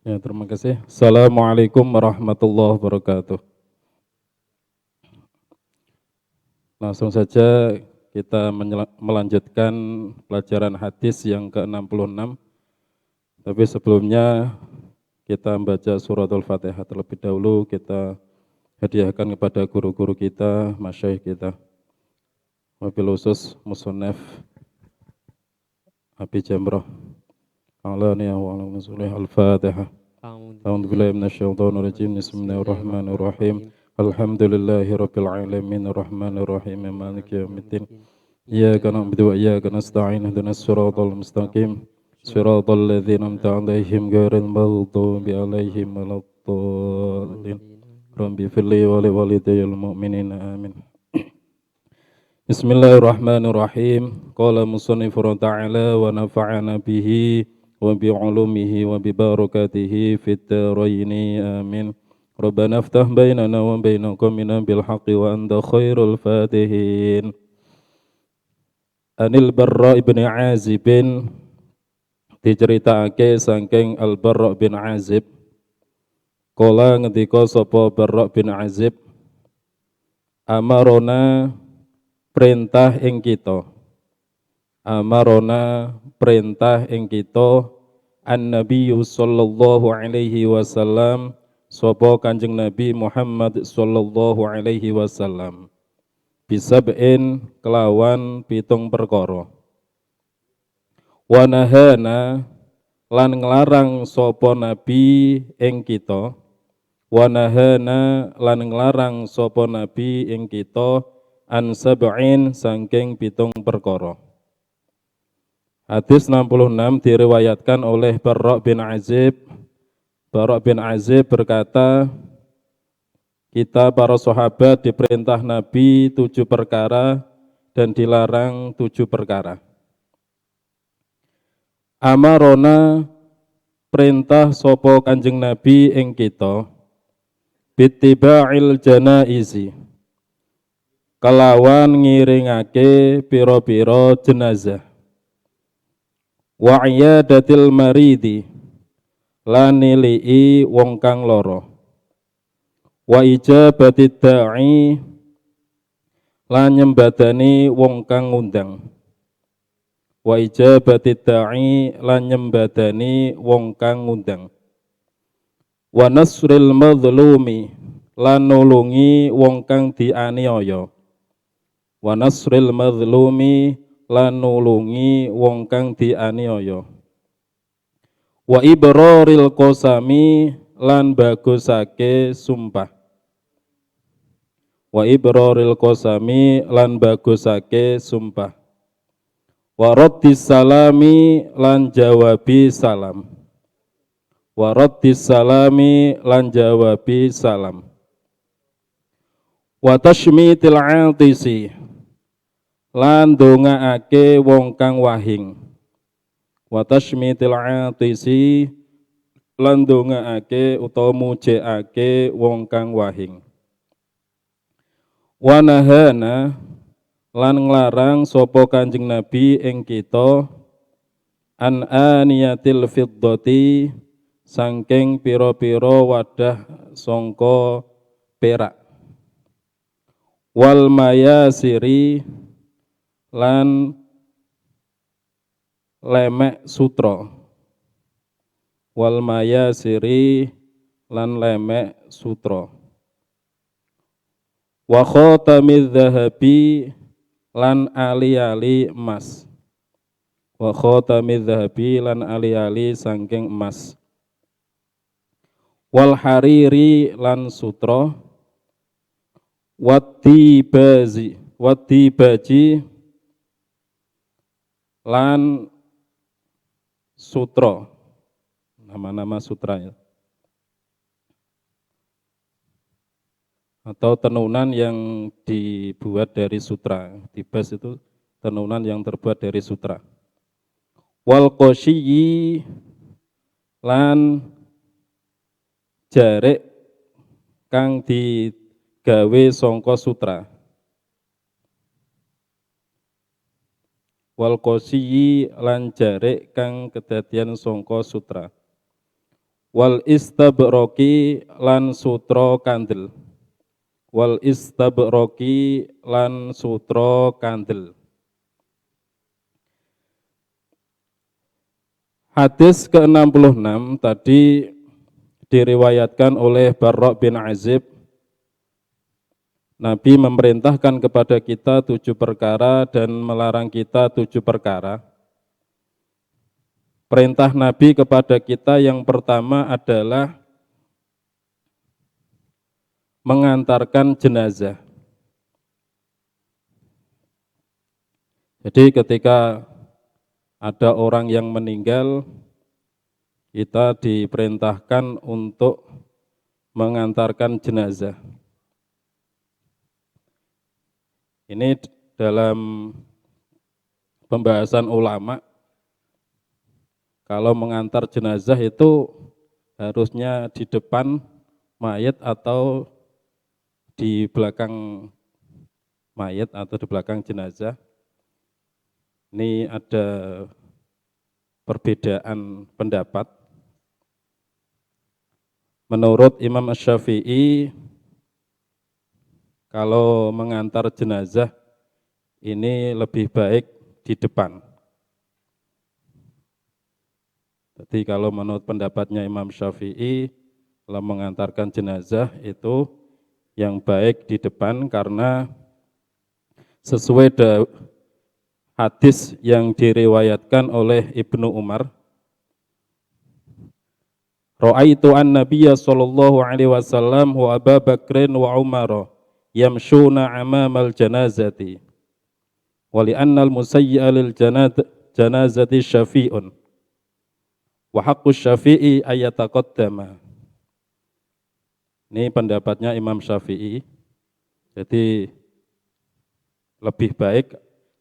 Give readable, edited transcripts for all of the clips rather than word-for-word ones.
Ya, terima kasih. Assalamualaikum warahmatullahi wabarakatuh. Langsung saja kita melanjutkan pelajaran hadis yang ke-66. Tapi sebelumnya kita membaca suratul Fatihah terlebih dahulu. Kita hadiahkan kepada guru-guru kita, masyayikh kita. Wabil khusus Musonef Abi Jamroh. Alani wa al-Fatihah. أعوذ بالله من الشيطان الرجيم بسم الله الرحمن الرحيم الحمد لله رب العالمين الرحمن الرحيم مالك يوم الدين إياك نعبد وإياك نستعين اهدنا الصراط المستقيم صراط الذين أنعمت عليهم غير المغضوب عليهم ولا الضالين رب اغفر لي ولوالدي المؤمنين آمين بسم الله الرحمن الرحيم قال مصنف تعالى ونفعنا به وبعلومه وببركاته في الدارين آمين ربنا افتح بيننا وبين قومنا بالحق وأنت خير الفاتحين Anil Barra ibn Azibin diceritake saking Al Barra bin Azib kala ngendika sapa Barra bin Azib amarona perintah ing kita amarona perintah ing kita an-nabi sallallahu alaihi wasallam sapa Kanjeng Nabi Muhammad sallallahu alaihi wasallam bisab'in kelawan pitung perkara wa nahana lan nglarang sapa nabi ing kita wa nahana lan nglarang sapa nabi ing kita an sab'in saking pitung perkara. Hadis 66 diriwayatkan oleh Barra bin Azib. Barra bin Azib berkata, kita para sahabat diperintah Nabi 7 perkara dan dilarang 7 perkara. Amarona perintah sapa Kanjeng Nabi ing kita bittiba'il janaizi kelawan ngiringake pira-pira jenazah wa iyadatil maridi lan nilii wong kang lara wa ijabatid da'i lan nyembadani wong kang ngundang wa ijabatid da'i lan nyembadani wong kang ngundang wa nasril madhlumi lan nulungi wong kang dianiaya wa nasril madhlumi lan nulungi wong kang dianiaya wa ibraril qasami lan bagusake sumpah wa ibraril qasami lan bagusake sumpah wa raddis salami lan jawabi salam wa raddis salami lan jawabi salam wa tashmitil atisi lan ndongaake wong kang wahing wa tashmitil atisi lan ndongaake utawa mujekake wong kang wahing wa nahana lan nglarang sapa Kanjeng Nabi ing kita an aniyatil fiddati saking pira-pira wadah sangka perak wal mayasiri lan lemek sutra wal mayasiri lan lemek sutra wa khatamidz zahabi lan ali-ali emas wa khatamidz zahabi lan ali-ali saking emas wal hariri lan sutra wati baji lan sutra, nama-nama sutra ya. Atau tenunan yang dibuat dari sutra. Tibas itu tenunan yang terbuat dari sutra. Wal qasyiyi lan jarik kang digawe sangka sutra. Wal qasyiyi lan jarik kang kedadian sangka sutra. Wal istabroki lan sutra kandel. Wal istabroki lan sutra kandel. Hadis ke-66 tadi diriwayatkan oleh Barra' bin Azib. Nabi memerintahkan kepada kita 7 perkara dan melarang kita 7 perkara. Perintah Nabi kepada kita yang pertama adalah mengantarkan jenazah. Jadi ketika ada orang yang meninggal, kita diperintahkan untuk mengantarkan jenazah. Ini dalam pembahasan ulama, kalau mengantar jenazah itu harusnya di depan mayat atau di belakang mayat atau di belakang jenazah. Ini ada perbedaan pendapat. Menurut Imam Asy-Syafi'i, kalau mengantar jenazah ini lebih baik di depan. Jadi kalau menurut pendapatnya Imam Syafi'i, kalau mengantarkan jenazah itu yang baik di depan karena sesuai hadis yang diriwayatkan oleh Ibnu Umar. Ra'aitu an-nabiyya sallallahu alaihi wasallam wa Abu Bakrin wa Umar yamshuna amamal janazati. Wa li'anna al-musayyi'a lil janazati syafi'un. Wa haqqus syafi'i ayataqaddama. Ini pendapatnya Imam Syafi'i. Jadi lebih baik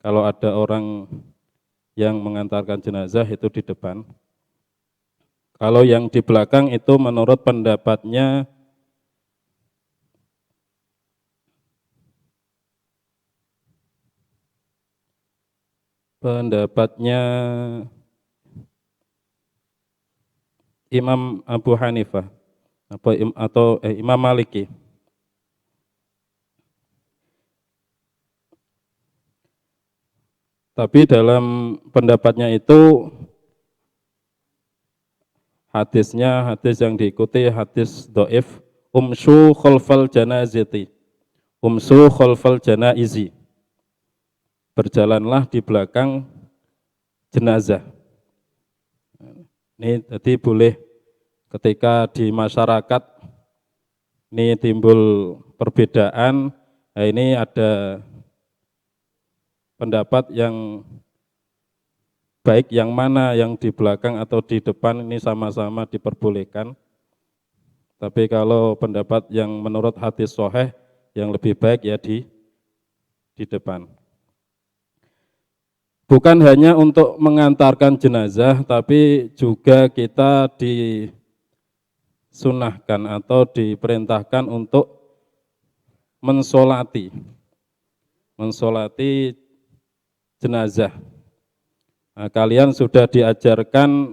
kalau ada orang yang mengantarkan jenazah itu di depan. Kalau yang di belakang itu menurut pendapatnya Imam Abu Hanifah atau Imam Maliki. Tapi dalam pendapatnya itu hadisnya hadis yang diikuti hadis dhaif, umsu khalfal janazati. Umsu khalfal janaizi. Berjalanlah di belakang jenazah. Ini jadi boleh ketika di masyarakat ini timbul perbedaan, nah ini ada pendapat yang baik yang mana, yang di belakang atau di depan, ini sama-sama diperbolehkan. Tapi kalau pendapat yang menurut hadis sahih yang lebih baik ya di depan. Bukan hanya untuk mengantarkan jenazah, tapi juga kita disunahkan atau diperintahkan untuk mensolati jenazah. Nah, kalian sudah diajarkan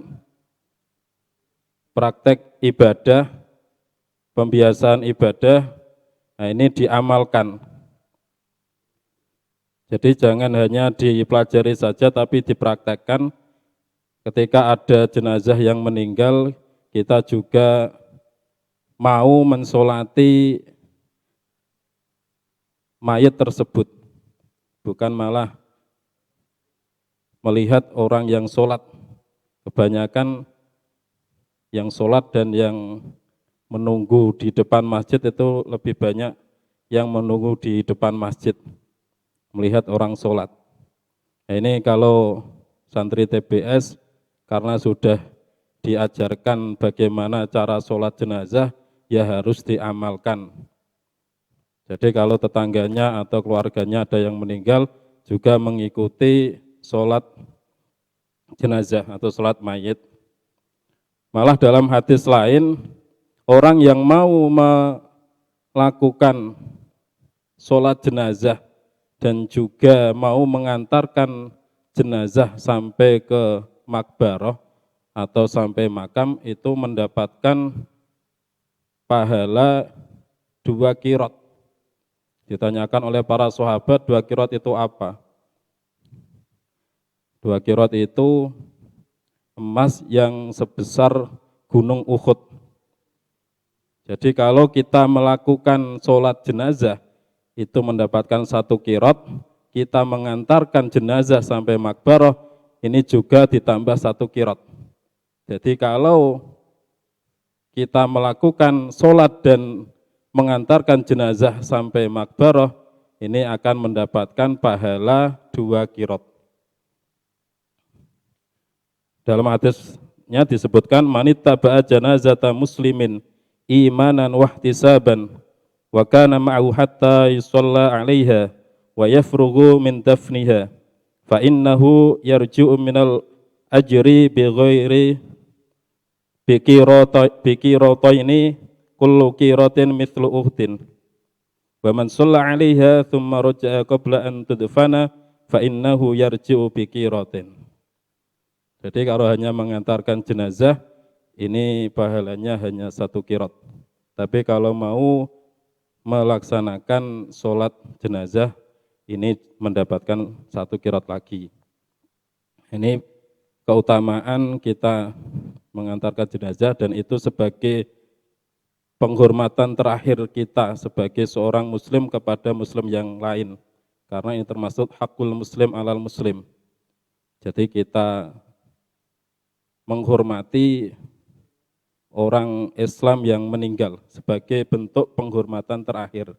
praktek ibadah, pembiasaan ibadah, nah ini diamalkan. Jadi jangan hanya dipelajari saja tapi dipraktekkan. Ketika ada jenazah yang meninggal, kita juga mau mensolati mayat tersebut. Bukan malah melihat orang yang sholat. Kebanyakan yang sholat dan yang menunggu di depan masjid itu lebih banyak yang menunggu di depan masjid. Melihat orang sholat. Nah, ini kalau santri TBS karena sudah diajarkan bagaimana cara sholat jenazah, ya harus diamalkan. Jadi kalau tetangganya atau keluarganya ada yang meninggal, juga mengikuti sholat jenazah atau sholat mayit. Malah dalam hadis lain, orang yang mau melakukan sholat jenazah dan juga mau mengantarkan jenazah sampai ke makbarah, atau sampai makam itu mendapatkan pahala 2 qirot. Ditanyakan oleh para sahabat 2 qirot itu apa? 2 qirot itu emas yang sebesar gunung Uhud. Jadi kalau kita melakukan sholat jenazah itu mendapatkan 1 qirot, kita mengantarkan jenazah sampai makbarah ini juga ditambah 1 qirot. Jadi kalau kita melakukan sholat dan mengantarkan jenazah sampai makbarah ini akan mendapatkan pahala 2 qirot. Dalam hadisnya disebutkan manittaba'a janazata muslimin imanan wahtisaban wa kana ma'ahu hatta yusalla 'alaiha wa yafrughu min dafniha fa innahu yarji'u minal ajri bighairi bikirataini kullu qiratin mithlu uhdin wa man shalla 'alaiha thumma raja'a qabla an tudfana fa innahu yarji'u bikiratin. Jadi kalau hanya mengantarkan jenazah ini pahalanya hanya 1 qirot. Tapi kalau mau melaksanakan sholat jenazah ini mendapatkan 1 qirot lagi. Ini keutamaan kita mengantarkan jenazah dan itu sebagai penghormatan terakhir kita sebagai seorang muslim kepada muslim yang lain. Karena ini termasuk hakul muslim alal muslim. Jadi kita menghormati orang Islam yang meninggal sebagai bentuk penghormatan terakhir.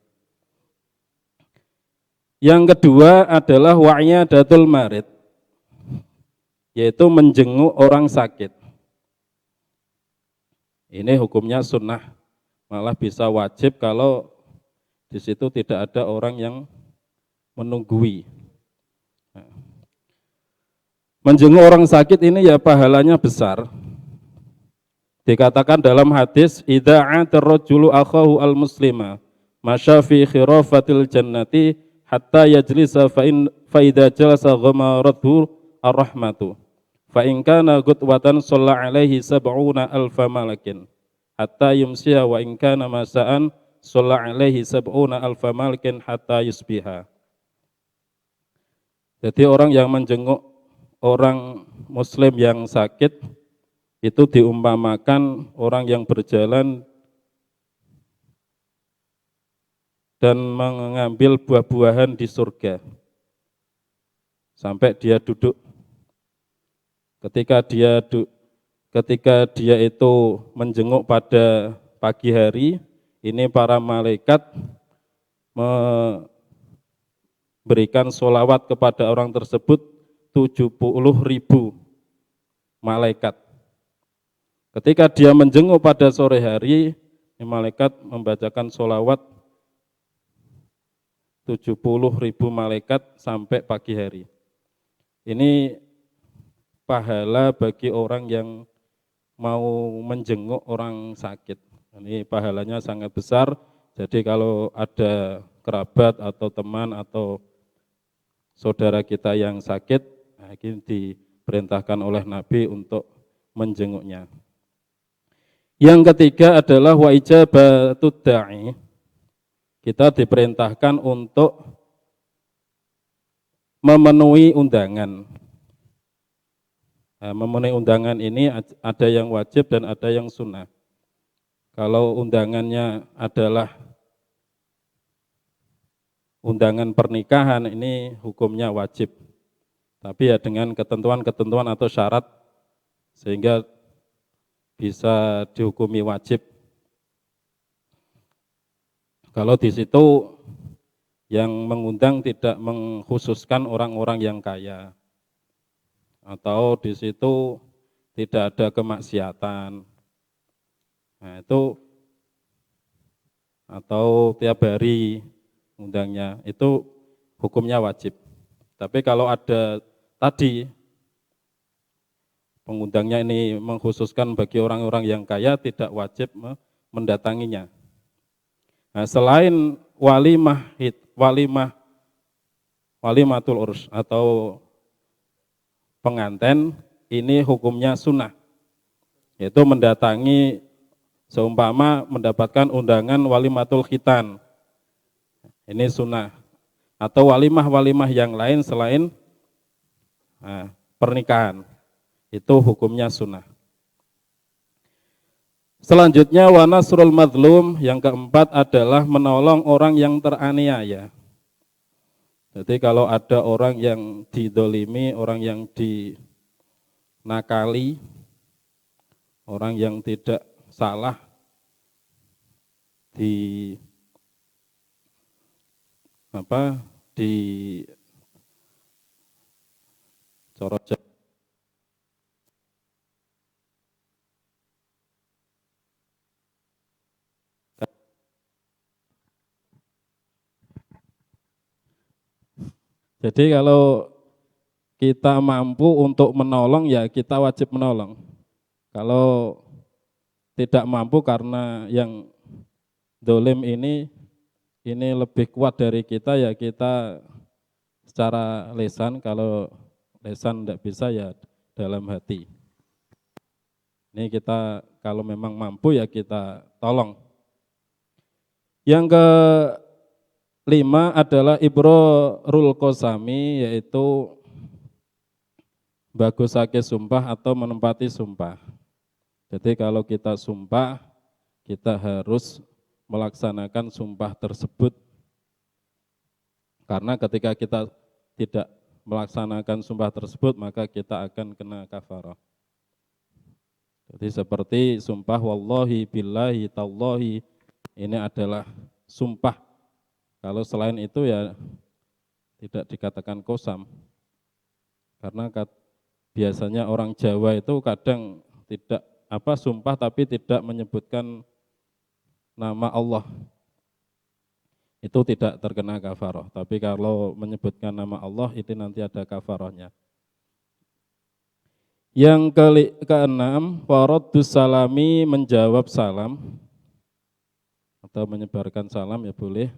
Yang kedua adalah wa'iyadatul marid, yaitu menjenguk orang sakit. Ini hukumnya sunnah, malah bisa wajib kalau di situ tidak ada orang yang menunggui. Menjenguk orang sakit ini ya pahalanya besar. Dikatakan dalam hadis, idza atarrajulu akhahu al-muslima masya fi khirafatil jannati hatta yajlisa fa idza jalasa ghamarathu ar-rahmatu fa in kana gutwatan shalla alaihi sab'una alfa malakin hatta yumsiya wa in kana masa'an shalla alaihi sab'una alfa malakin hatta yusbiha. Jadi orang yang menjenguk orang muslim yang sakit itu diumpamakan orang yang berjalan dan mengambil buah-buahan di surga sampai dia duduk. Ketika dia itu menjenguk pada pagi hari, ini para malaikat memberikan sholawat kepada orang tersebut 70.000 malaikat. Ketika dia menjenguk pada sore hari, malaikat membacakan sholawat 70.000 malaikat sampai pagi hari. Ini pahala bagi orang yang mau menjenguk orang sakit. Ini pahalanya sangat besar. Jadi kalau ada kerabat atau teman atau saudara kita yang sakit, ini diperintahkan oleh Nabi untuk menjenguknya. Yang ketiga adalah wa ijabatud da'i. Kita diperintahkan untuk memenuhi undangan. Nah, memenuhi undangan ini ada yang wajib dan ada yang sunnah. Kalau undangannya adalah undangan pernikahan ini hukumnya wajib. Tapi ya dengan ketentuan-ketentuan atau syarat sehingga bisa dihukumi wajib. Kalau di situ yang mengundang tidak mengkhususkan orang-orang yang kaya, atau di situ tidak ada kemaksiatan, nah itu atau tiap hari undangnya itu hukumnya wajib. Tapi kalau ada tadi pengundangnya ini mengkhususkan bagi orang-orang yang kaya, tidak wajib mendatanginya. Nah, selain walimatul urs atau pengantin, ini hukumnya sunnah. yaitu mendatangi seumpama mendapatkan undangan walimatul khitan. Ini sunnah. Atau walimah-walimah yang lain selain pernikahan. Itu hukumnya sunnah. Selanjutnya wa nasrul madlum, yang keempat adalah menolong orang yang teraniaya. Jadi kalau ada orang yang didolimi, orang yang dinakali, orang yang tidak salah, di corot. Jadi kalau kita mampu untuk menolong, ya kita wajib menolong. Kalau tidak mampu karena yang dolim ini lebih kuat dari kita, ya kita secara lisan. Kalau lisan tidak bisa, ya dalam hati. Ini kita kalau memang mampu, ya kita tolong. Yang kelima adalah ibrarul qasami, yaitu bagusake sumpah atau menempati sumpah. Jadi kalau kita sumpah, kita harus melaksanakan sumpah tersebut. Karena ketika kita tidak melaksanakan sumpah tersebut, maka kita akan kena kafarah. Jadi seperti sumpah wallahi billahi tallahi, ini adalah sumpah. Kalau selain itu, ya tidak dikatakan qasam. Karena biasanya orang Jawa itu kadang tidak sumpah tapi tidak menyebutkan nama Allah. Itu tidak terkena kafarah. Tapi kalau menyebutkan nama Allah, itu nanti ada kafarahnya. Yang keenam, faraddus salami, menjawab salam atau menyebarkan salam, ya boleh.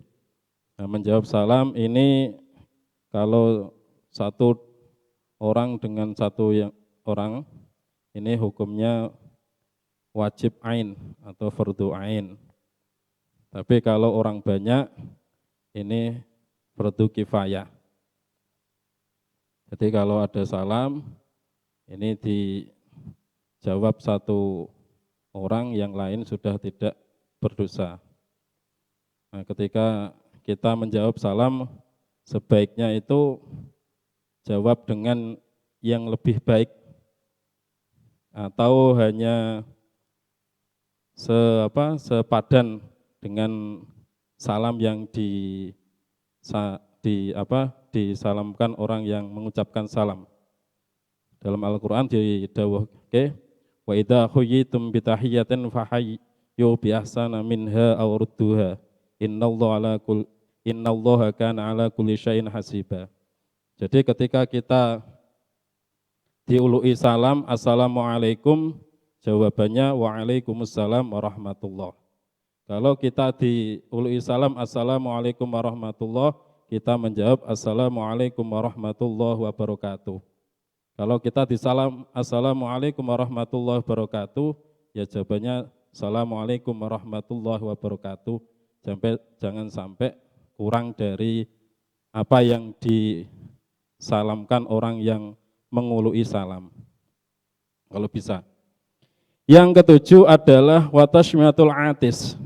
Nah, menjawab salam ini kalau satu orang dengan satu orang, ini hukumnya wajib ain atau fardu ain. Tapi kalau orang banyak, ini fardu kifayah. Jadi kalau ada salam, ini dijawab satu orang, yang lain sudah tidak berdosa. Nah, ketika kita menjawab salam, sebaiknya itu jawab dengan yang lebih baik, atau hanya sepadan dengan salam yang disalamkan orang yang mengucapkan salam. Dalam Al-Qur'an didhawuhke, wa idza khuyyitum bi tahiyyatin fahayyu bi ahsana minha aw rudduha. Innallaha kana ala kulli syai'in hasiba. Jadi ketika kita diului salam, assalamualaikum, jawabannya waalaikumsalam warahmatullah. Kalau kita diului salam, assalamualaikum warahmatullah, kita menjawab assalamualaikum warahmatullahi wabarakatuh. Kalau kita disalam assalamualaikum warahmatullahi wabarakatuh, ya jawabannya assalamualaikum warahmatullahi wabarakatuh. Jangan sampai kurang dari apa yang disalamkan orang yang mengului salam. Kalau bisa. Yang ketujuh adalah watashmiatul atis,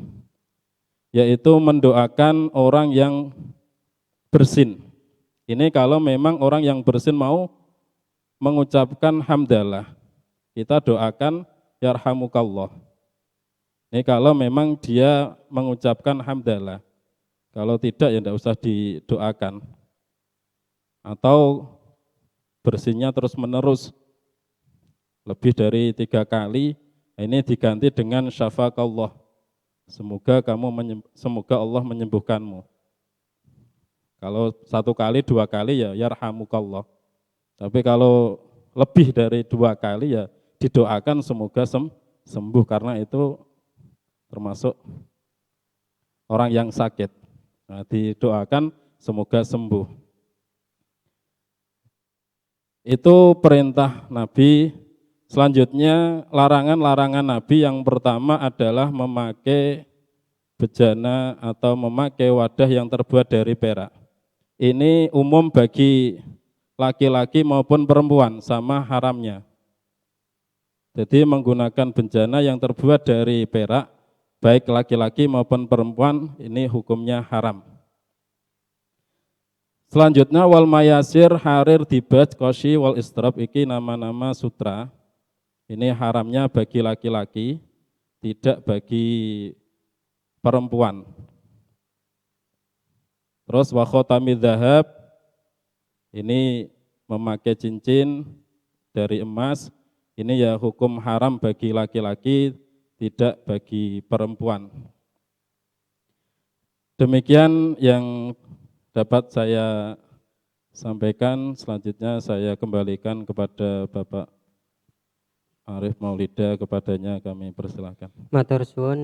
yaitu mendoakan orang yang bersin. Ini kalau memang orang yang bersin mau mengucapkan hamdalah, kita doakan yarhamukallah. Ini kalau memang dia mengucapkan hamdalah. Kalau tidak, ya tidak usah didoakan. Atau bersinnya terus menerus lebih dari 3 kali, ini diganti dengan syafaqallah. Semoga Allah menyembuhkanmu. Kalau 1 kali, 2 kali, ya yarhamukallah. Tapi kalau lebih dari 2 kali, ya didoakan semoga sembuh, karena itu termasuk orang yang sakit. Nah, didoakan semoga sembuh. Itu perintah Nabi Selanjutnya larangan-larangan Nabi yang pertama adalah memakai bejana atau memakai wadah yang terbuat dari perak. Ini umum bagi laki-laki maupun perempuan, sama haramnya. Jadi menggunakan bejana yang terbuat dari perak, baik laki-laki maupun perempuan, ini hukumnya haram. Selanjutnya wal mayasir, harir, dibaj, koshi, wal istrab, iki nama-nama sutra. Ini haramnya bagi laki-laki, tidak bagi perempuan. Terus wa khotami dzahab, ini memakai cincin dari emas, ini ya hukum haram bagi laki-laki, tidak bagi perempuan. Demikian yang dapat saya sampaikan. Selanjutnya saya kembalikan kepada Bapak Arif Maulida, kepadanya kami persilakan. Matur suwun.